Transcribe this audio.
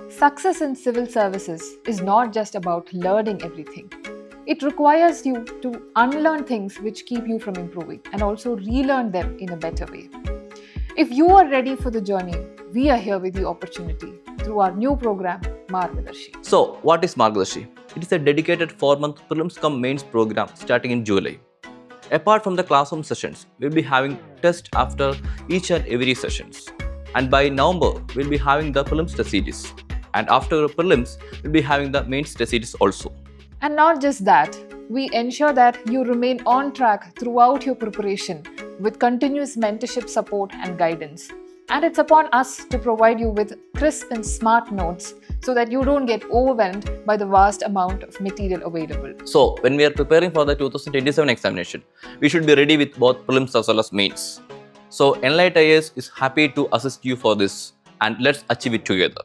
Success in civil services is not just about learning everything. It requires you to unlearn things which keep you from improving and also relearn them in a better way. If you are ready for the journey, we are here with the opportunity through our new program, Margadarshi. So, what is Margadarshi? It is a dedicated 4-month Prelims and Mains program starting in July. Apart from the classroom sessions, we'll be having tests after each and every sessions. And by November, we'll be having the Prelims test series. And after Prelims, we'll be having the Mains test series also. And not just that, we ensure that you remain on track throughout your preparation with continuous mentorship support and guidance. And it's upon us to provide you with crisp and smart notes so that you don't get overwhelmed by the vast amount of material available. So, when we are preparing for the 2027 examination, we should be ready with both Prelims as well as Mains. So, ENLITE IAS is happy to assist you for this, and let's achieve it together.